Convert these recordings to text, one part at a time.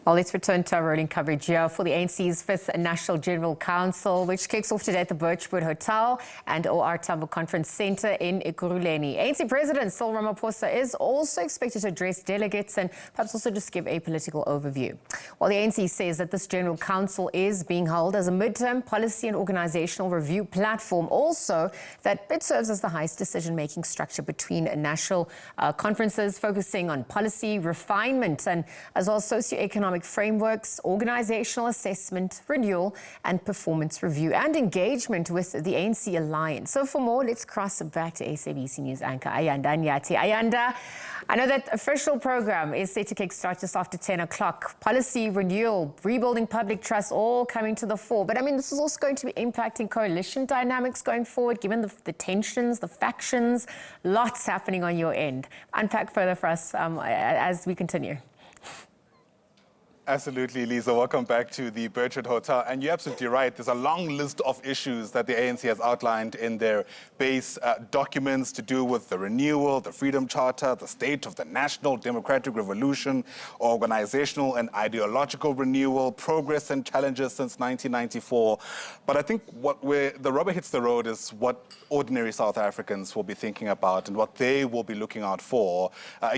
Well, let's return to our rolling coverage here for the ANC's 5th National General Council, which kicks off today at the Birchwood Hotel and OR Tambo Conference Centre in Ekurhuleni. ANC President Cyril Ramaphosa is also expected to address delegates and perhaps also just give a political overview. While the ANC says that this General Council is being held as a midterm policy and organisational review platform, also that it serves as the highest decision-making structure between national conferences, focusing on policy refinement and as well as socio-economic frameworks, organizational assessment, renewal and performance review and engagement with the ANC Alliance. So for more, let's cross back to SABC News anchor Ayanda and Nyathi. Ayanda, I know that official program is set to kickstart just after 10 o'clock. Policy, renewal, rebuilding public trust, all coming to the fore. But I mean, this is also going to be impacting coalition dynamics going forward, given the tensions, the factions, lots happening on your end. Unpack further for us as we continue. Absolutely, Lisa. Welcome back to the Birchwood Hotel. And you're absolutely right. There's a long list of issues that the ANC has outlined in their base documents to do with the renewal, the Freedom Charter, the state of the national democratic revolution, organizational and ideological renewal, progress and challenges since 1994. But I think the rubber hits the road is what ordinary South Africans will be thinking about and what they will be looking out for,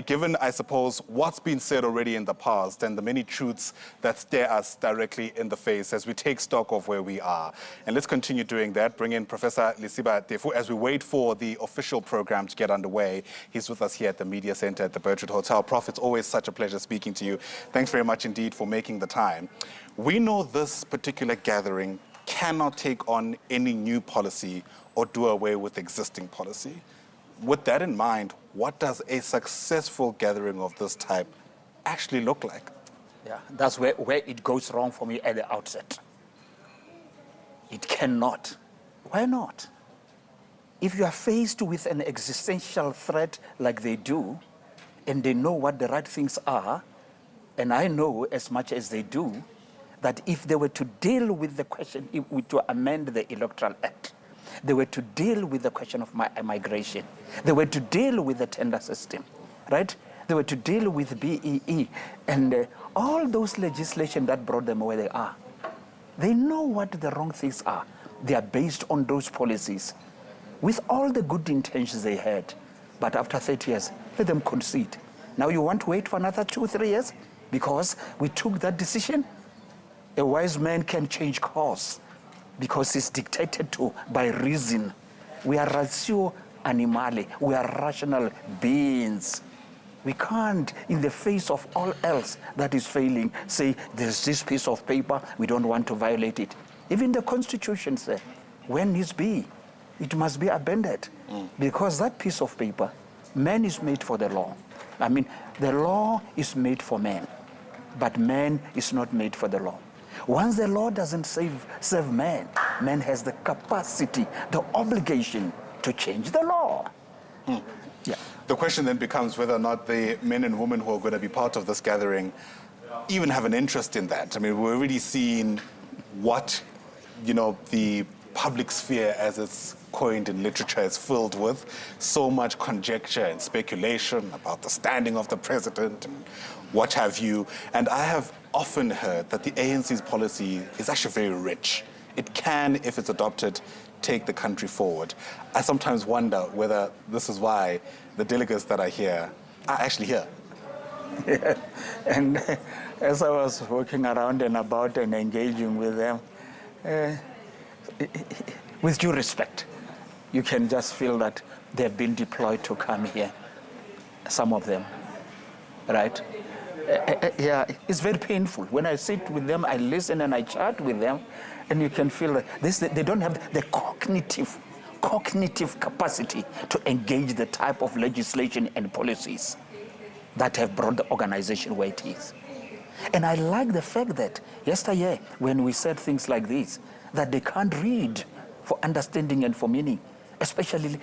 given, I suppose, what's been said already in the past and the many truths that stare us directly in the face as we take stock of where we are. And let's continue doing that. Bring in Professor Lesiba Teffo as we wait for the official program to get underway. He's with us here at the Media Center at the Birchwood Hotel. Prof, it's always such a pleasure speaking to you. Thanks very much indeed for making the time. We know this particular gathering cannot take on any new policy or do away with existing policy. With that in mind, what does a successful gathering of this type actually look like? Yeah, that's where it goes wrong for me at the outset. It cannot. Why not? If you are faced with an existential threat like they do, and they know what the right things are, and I know as much as they do, that if they were to deal with the question, to amend the Electoral Act, they were to deal with the question of migration, they were to deal with the tender system, right? They were to deal with BEE and all those legislation that brought them where they are. They know what the wrong things are. They are based on those policies with all the good intentions they had. But after 30 years, let them concede. Now you want to wait for another 2 or 3 years because we took that decision? A wise man can change course because it's dictated to by reason. We are ratio animale. We are rational beings. We can't, in the face of all else that is failing, say, there's this piece of paper, we don't want to violate it. Even the Constitution says, when needs be, it must be amended. Because that piece of paper, man is made for the law. I mean, the law is made for man, but man is not made for the law. Once the law doesn't serve man, man has the capacity, the obligation to change the law. Yeah. The question then becomes whether or not the men and women who are going to be part of this gathering even have an interest in that. I mean, we're already seeing what, the public sphere, as it's coined in literature, is filled with. So much conjecture and speculation about the standing of the president and what have you. And I have often heard that the ANC's policy is actually very rich. It can, if it's adopted, take the country forward. I sometimes wonder whether this is why the delegates that are here are actually here. Yeah. And as I was walking around and about and engaging with them, with due respect, you can just feel that they've been deployed to come here, some of them, right? Yeah, it's very painful. When I sit with them, I listen and I chat with them, and you can feel that they don't have the cognitive capacity to engage the type of legislation and policies that have brought the organization where it is. And I like the fact that yesterday, when we said things like this, that they can't read for understanding and for meaning, especially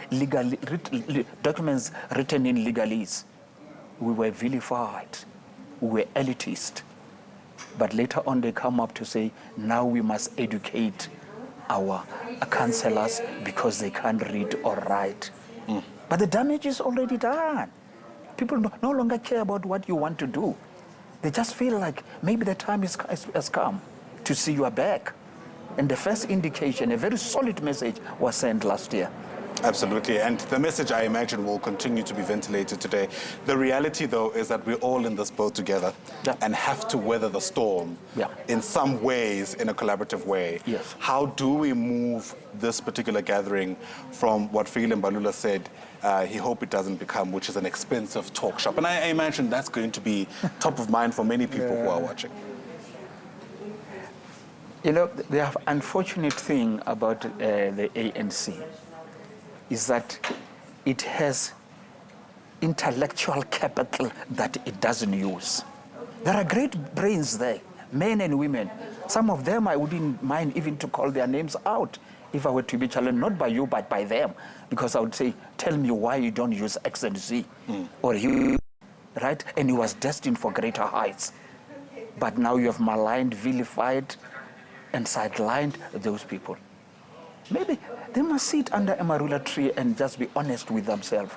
documents written in legalese. We were vilified. We were elitist. But later on they come up to say, now we must educate our councillors because they can't read or write. But the damage is already done. People no longer care about what you want to do. They just feel like maybe the time has come to see you are back. And the first indication, a very solid message, was sent last year. Absolutely, and the message, I imagine, will continue to be ventilated today. The reality, though, is that we're all in this boat together and have to weather the storm in some ways, in a collaborative way. Yes. How do we move this particular gathering from what Fikile Mbalula said he hoped it doesn't become, which is an expensive talk shop? And I imagine that's going to be top of mind for many people who are watching. You know, the unfortunate thing about the ANC is that it has intellectual capital that it doesn't use. There are great brains there, men and women. Some of them I wouldn't mind even to call their names out if I were to be challenged, not by you, but by them. Because I would say, tell me why you don't use X and Z. Or he, right? And he was destined for greater heights. But now you have maligned, vilified, and sidelined those people. Maybe they must sit under a marula tree and just be honest with themselves.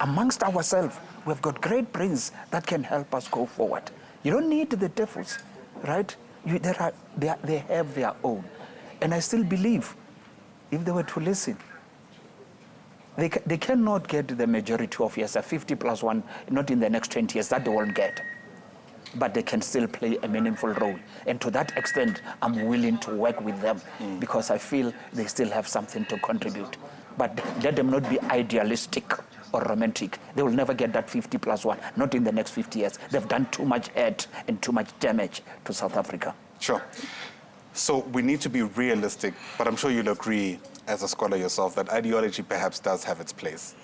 Amongst ourselves, we've got great brains that can help us go forward. You don't need the devils, right? They have their own. And I still believe, if they were to listen, they cannot get the majority of yes, a 50 plus 1, not in the next 20 years, that they won't get. But they can still play a meaningful role. And to that extent, I'm willing to work with them because I feel they still have something to contribute. But let them not be idealistic or romantic. They will never get that 50 plus 1, not in the next 50 years. They've done too much hurt and too much damage to South Africa. Sure. So we need to be realistic, but I'm sure you'll agree, as a scholar yourself, that ideology perhaps does have its place.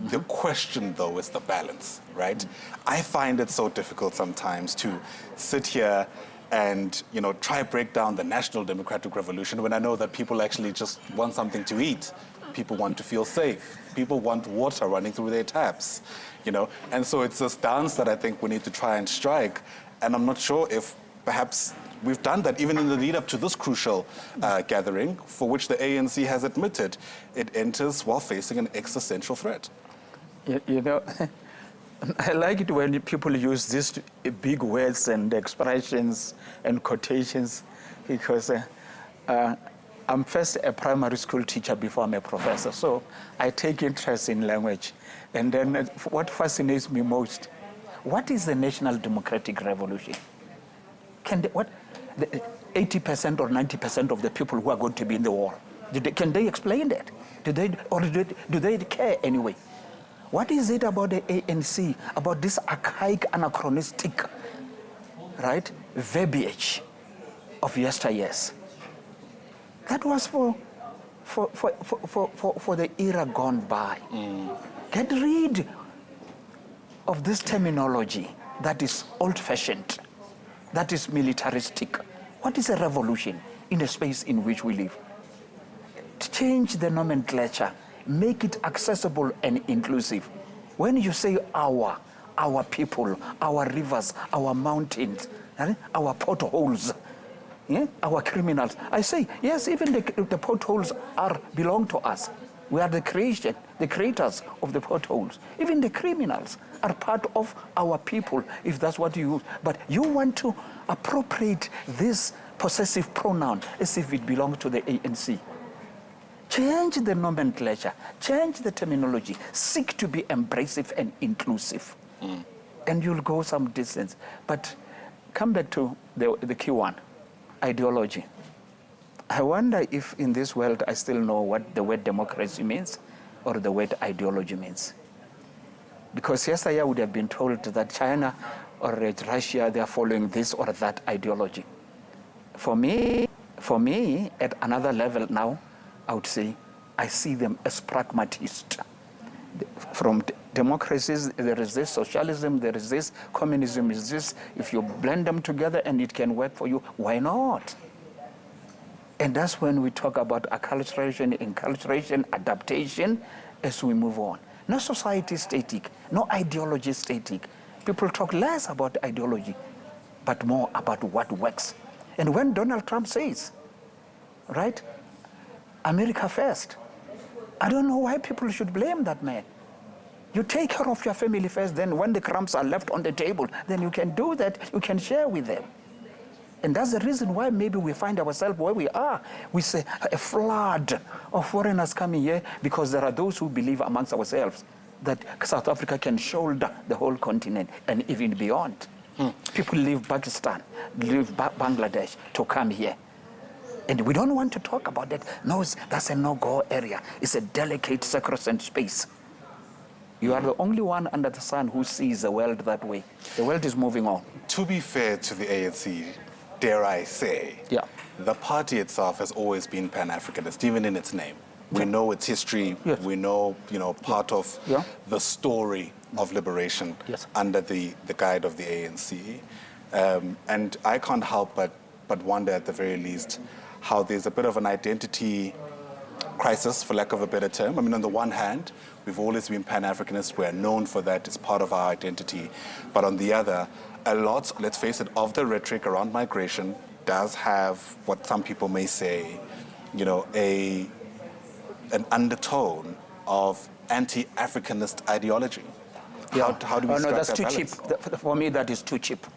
The question, though, is the balance, right? I find it so difficult sometimes to sit here and, you know, try to break down the National Democratic Revolution when I know that people actually just want something to eat. People want to feel safe. People want water running through their taps, you know? And so it's this dance that I think we need to try and strike. And I'm not sure if perhaps we've done that even in the lead up to this crucial gathering, for which the ANC has admitted it enters while facing an existential threat. You know, I like it when people use these big words and expressions and quotations because I'm first a primary school teacher before I'm a professor, so I take interest in language. And then what fascinates me most, what is the National Democratic Revolution? What 80% or 90% of the people who are going to be in the war, can they explain that? Do they care anyway? What is it about the ANC, about this archaic, anachronistic, right, verbiage of yesteryears? That was for the era gone by. Get rid of this terminology that is old-fashioned, that is militaristic. What is a revolution in the space in which we live? To change the nomenclature, make it accessible and inclusive. When you say our people, our rivers, our mountains, our potholes, our criminals, I say, yes, even the potholes belong to us. We are the creators of the potholes. Even the criminals are part of our people, if that's what you use. But you want to appropriate this possessive pronoun as if it belongs to the ANC. Change the nomenclature, change the terminology, seek to be embracive and inclusive, and you'll go some distance. But come back to the key one, ideology. I wonder if in this world I still know what the word democracy means or the word ideology means. Because yesterday I would have been told that China or Russia, they are following this or that ideology. For me, at another level now, I would say I see them as pragmatists. From democracies, there is this socialism, there is this communism, is this. If you blend them together and it can work for you, why not? And that's when we talk about acculturation, enculturation, adaptation as we move on. No society static, no ideology static. People talk less about ideology, but more about what works. And when Donald Trump says, right, America first, I don't know why people should blame that man. You take care of your family first, then when the crumbs are left on the table, then you can do that, you can share with them. And that's the reason why maybe we find ourselves where we are. We say a flood of foreigners coming here because there are those who believe amongst ourselves that South Africa can shoulder the whole continent and even beyond. People leave Pakistan, leave Bangladesh to come here. And we don't want to talk about that. No, that's a no-go area. It's a delicate, sacrosanct space. You are the only one under the sun who sees the world that way. The world is moving on. To be fair to the ANC, dare I say, the party itself has always been Pan-Africanist, even in its name. We know its history. Yes. We know, part of the story of liberation under the guide of the ANC. And I can't help but wonder, at the very least, how there's a bit of an identity crisis, for lack of a better term. I mean, on the one hand, we've always been Pan-Africanists. We're known for that. It's part of our identity. But on the other, a lot, let's face it, of the rhetoric around migration does have what some people may say, an undertone of anti-Africanist ideology. How do we strike that's that too balance? cheap. For me, that is too cheap.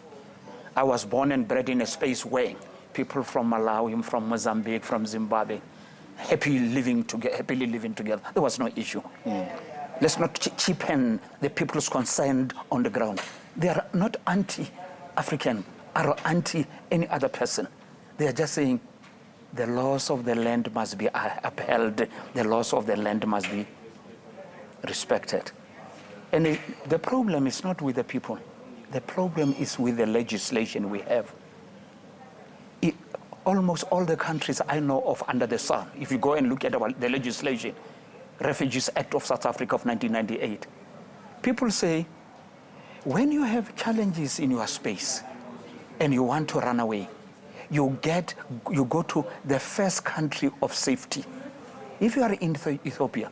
I was born and bred in a space where people from Malawi, from Mozambique, from Zimbabwe, happily living together. There was no issue. Let's not cheapen the people's concerned on the ground. They are not anti-African or anti any other person. They are just saying the laws of the land must be upheld. The laws of the land must be respected. And the problem is not with the people. The problem is with the legislation we have. Almost all the countries I know of under the sun, if you go and look at the legislation, Refugees Act of South Africa of 1998, people say, when you have challenges in your space and you want to run away, you go to the first country of safety. If you are in Ethiopia,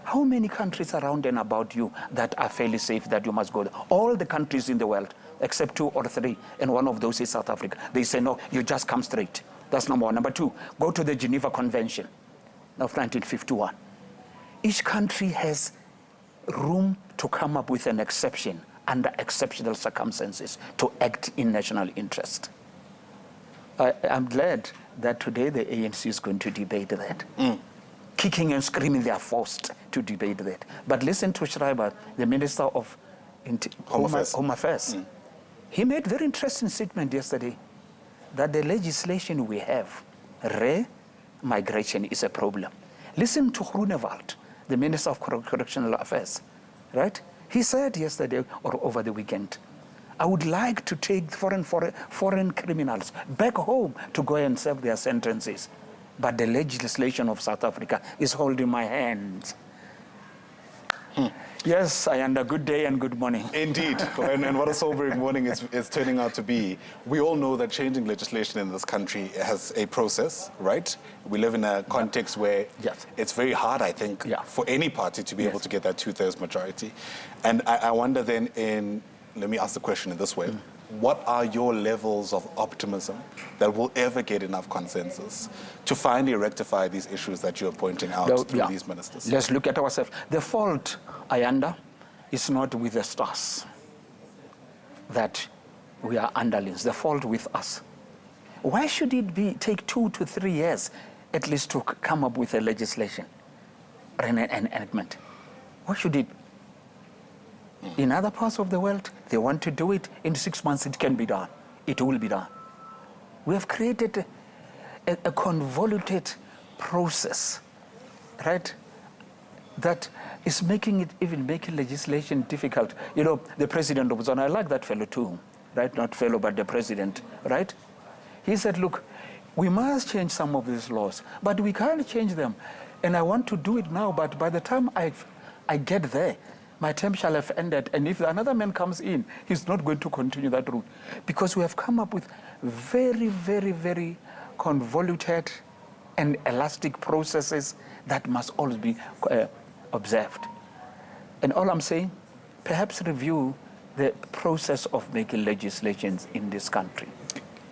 how many countries around and about you that are fairly safe that you must go there? All the countries in the world, except 2 or 3, and one of those is South Africa. They say, no, you just come straight. That's number one. Number two, go to the Geneva Convention of 1951. Each country has room to come up with an exception under exceptional circumstances to act in national interest. I'm glad that today the ANC is going to debate that. Kicking and screaming, they are forced to debate that. But listen to Schreiber, the Minister of Home Affairs. He made very interesting statement yesterday that the legislation we have, migration is a problem. Listen to Groenewald, the Minister of Correctional Affairs, right? He said yesterday or over the weekend, I would like to take foreign criminals back home to go and serve their sentences. But the legislation of South Africa is holding my hands. Yes, Ayanda, good day and good morning. Indeed, and what a sobering morning it's turning out to be. We all know that changing legislation in this country has a process, right? We live in a context where it's very hard, I think, for any party to be able to get that 2/3 majority. And I wonder then, let me ask the question in this way. What are your levels of optimism that will ever get enough consensus to finally rectify these issues that you're pointing out through these ministers? Let's look at ourselves. The fault, Ayanda, is not with the stars that we are underlings. The fault with us. Why should it take 2 to 3 years at least to come up with a legislation or an enactment? Why should it? In other parts of the world, they want to do it in 6 months. It can be done. It will be done. We have created a convoluted process, right? That is making legislation difficult. You know, the president of Botswana, I like that fellow too, right? Not fellow, but the president, right? He said, look, we must change some of these laws, but we can't change them. And I want to do it now, but by the time I get there, my term shall have ended, and if another man comes in, he's not going to continue that route. Because we have come up with very, very, very convoluted and elastic processes that must always be observed. And all I'm saying, perhaps review the process of making legislations in this country.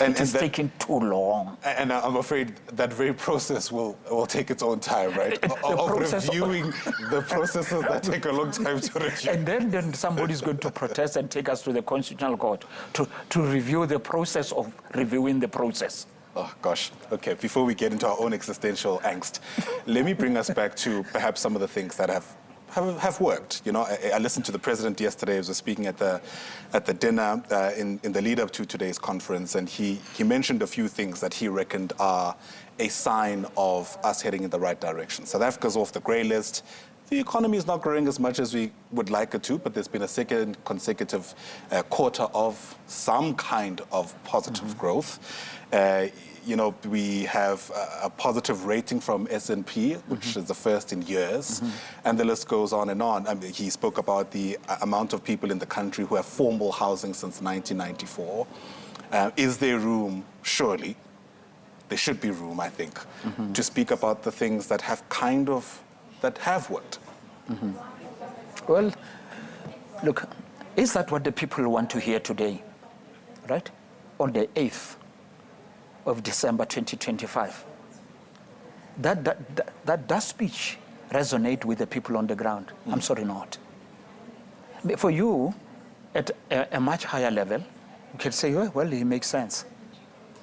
It is taking too long. And I'm afraid that very process will take its own time, right? Reviewing the processes that take a long time to review. And then somebody's going to protest and take us to the Constitutional Court to review the process of reviewing the process. Oh, gosh. Okay, before we get into our own existential angst, let me bring us back to perhaps some of the things that have worked. You know, I listened to the president yesterday. He was speaking at the dinner in the lead up to today's conference, and he mentioned a few things that he reckoned are a sign of us heading in the right direction. South Africa's off the grey list. The economy is not growing as much as we would like it to, but there's been a second consecutive quarter of some kind of positive growth. You know, we have a positive rating from S&P, which is the first in years, and the list goes on and on. I mean, he spoke about the amount of people in the country who have formal housing since 1994. Is there room? Surely. There should be room, I think, to speak about the things that have worked. Well, look, is that what the people want to hear today, right? On the 8th of December 2025. That speech resonate with the people on the ground? I'm sorry not. For you, at a much higher level, you can say, well, it makes sense.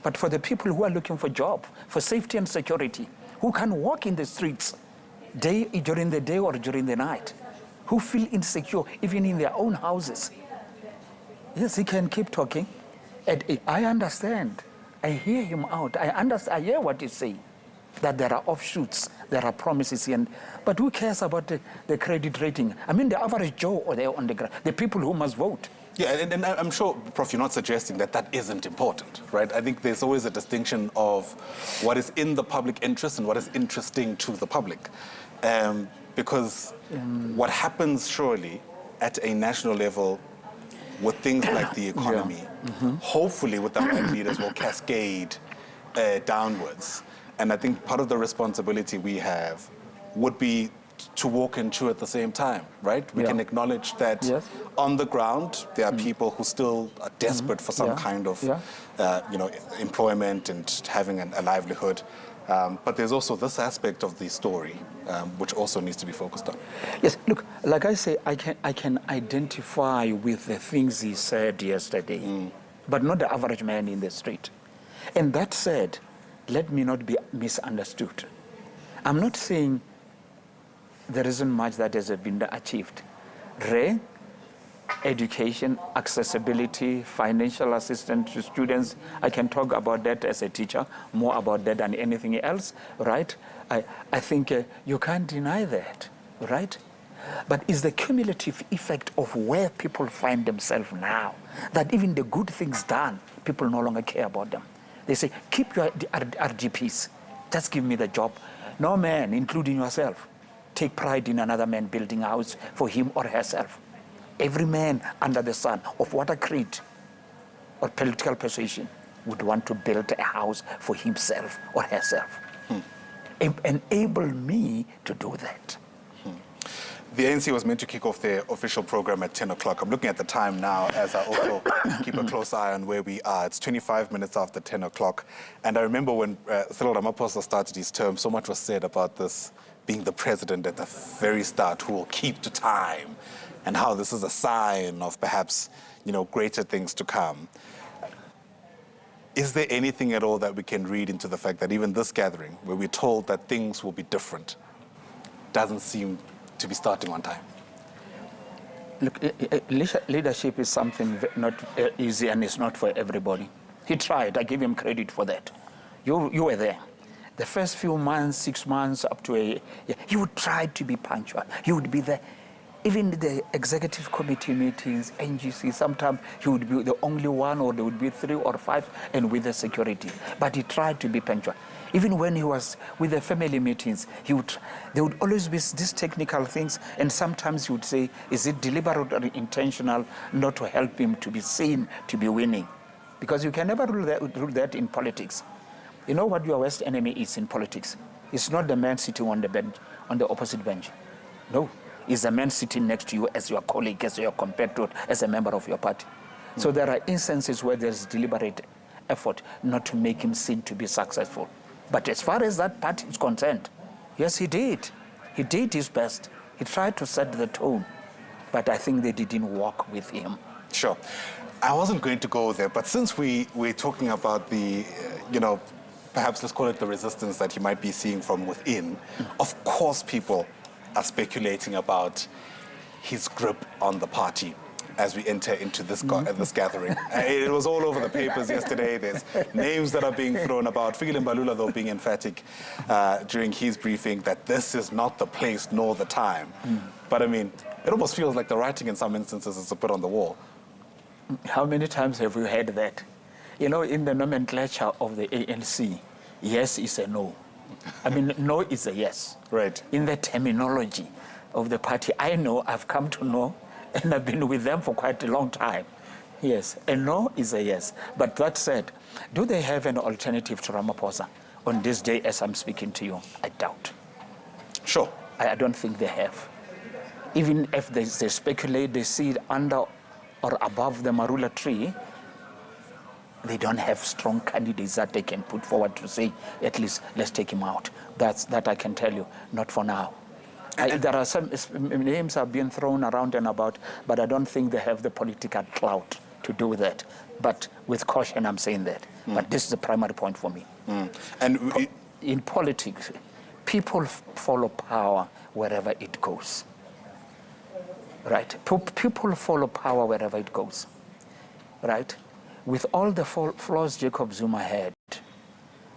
But for the people who are looking for job, for safety and security, who can walk in the streets during the day or during the night, who feel insecure even in their own houses. Yes, he can keep talking. And I understand. I hear him out. I hear what he's saying, that there are offshoots, there are promises, but who cares about the credit rating? I mean, the average Joe or they're on the ground, the people who must vote. Yeah, and I'm sure, Prof, you're not suggesting that isn't important, right? I think there's always a distinction of what is in the public interest and what is interesting to the public. Because what happens surely at a national level with things like the economy, hopefully with the right leaders will cascade downwards. And I think part of the responsibility we have would be to walk and chew at the same time, right? We can acknowledge that on the ground, there are people who still are desperate for some kind of employment and having a livelihood. But there's also this aspect of the story, which also needs to be focused on. Yes, look, like I say, I can identify with the things he said yesterday, but not the average man in the street. And that said, let me not be misunderstood. I'm not saying there isn't much that has been achieved. Education, accessibility, financial assistance to students. I can talk about that as a teacher, more about that than anything else, right? I think you can't deny that, right? But it's the cumulative effect of where people find themselves now, that even the good things done, people no longer care about them. They say, keep your RGPs, just give me the job. No man, including yourself, take pride in another man building a house for him or herself. Every man under the sun, of what creed or political persuasion, would want to build a house for himself or herself. Enable me to do that. The ANC was meant to kick off their official program at 10 o'clock. I'm looking at the time now as I also keep a close eye on where we are. It's 25 minutes after 10 o'clock. And I remember when Cyril Ramaphosa started his term, so much was said about this being the president at the very start who will keep to time, and how this is a sign of perhaps, greater things to come. Is there anything at all that we can read into the fact that even this gathering, where we're told that things will be different, doesn't seem to be starting on time? Look, leadership is something not easy, and it's not for everybody. He tried. I give him credit for that. You were there. The first few months, 6 months, up to a year, he would try to be punctual. He would be there. Even the executive committee meetings, NGC, sometimes he would be the only one, or there would be 3 or 5, and with the security. But he tried to be punctual. Even when he was with the family meetings, there would always be these technical things, and sometimes he would say, is it deliberate or intentional not to help him to be seen to be winning? Because you can never rule that in politics. You know what your worst enemy is in politics? It's not the man sitting on the bench, on the opposite bench. No. Is a man sitting next to you as your colleague, as your competitor, as a member of your party. So there are instances where there's deliberate effort not to make him seem to be successful. But as far as that party is concerned, yes, he did. He did his best. He tried to set the tone, but I think they didn't work with him. Sure. I wasn't going to go there, but since we're talking about the, perhaps let's call it the resistance that you might be seeing from within, of course people are speculating about his grip on the party as we enter into this gathering. It was all over the papers yesterday. There's names that are being thrown about. Fikile Mbalula, though, being emphatic during his briefing that this is not the place nor the time. But I mean, it almost feels like the writing in some instances is a bit on the wall. How many times have we heard that? In the nomenclature of the ANC, yes is a no. I mean, no is a yes. Right. In the terminology of the party, I've come to know, and I've been with them for quite a long time. Yes, a no is a yes. But that said, do they have an alternative to Ramaphosa on this day as I'm speaking to you? I doubt. Sure. I don't think they have. Even if they speculate, they see it under or above the marula tree, they don't have strong candidates that they can put forward to say, at least, let's take him out. That I can tell you, not for now. There are some names have been thrown around and about, but I don't think they have the political clout to do that. But with caution, I'm saying that. But this is the primary point for me. And in politics, people follow power wherever it goes. Right? People follow power wherever it goes. Right? With all the flaws Jacob Zuma had,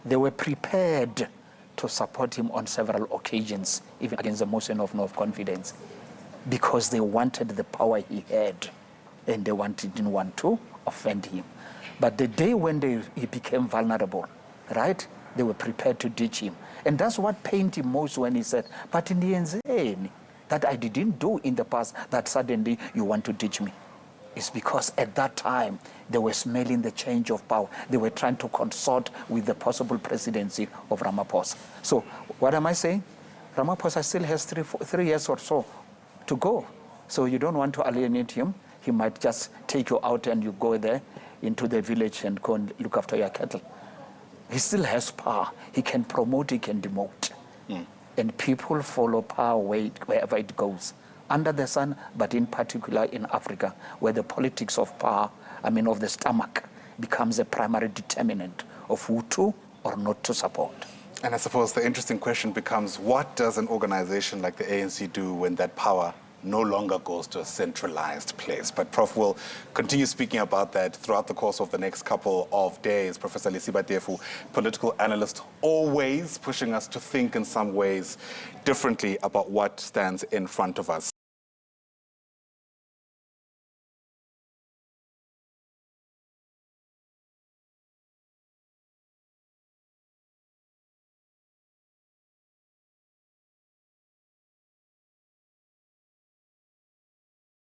they were prepared to support him on several occasions, even against the motion of no confidence, because they wanted the power he had, and they didn't want to offend him. But the day when he became vulnerable, right, they were prepared to ditch him. And that's what pained him most when he said, but in the end, that I didn't do in the past, that suddenly you want to ditch me. It's because at that time, they were smelling the change of power. They were trying to consort with the possible presidency of Ramaphosa. So what am I saying? Ramaphosa still has 3 years or so to go. So you don't want to alienate him. He might just take you out and you go there into the village and go and look after your cattle. He still has power. He can promote, he can demote. And people follow power wherever it goes, under the sun, but in particular in Africa, where the politics of power, of the stomach, becomes a primary determinant of who to or not to support. And I suppose the interesting question becomes, what does an organization like the ANC do when that power no longer goes to a centralized place? But Prof will continue speaking about that throughout the course of the next couple of days. Professor Lesiba Teffo, political analyst, always pushing us to think in some ways differently about what stands in front of us.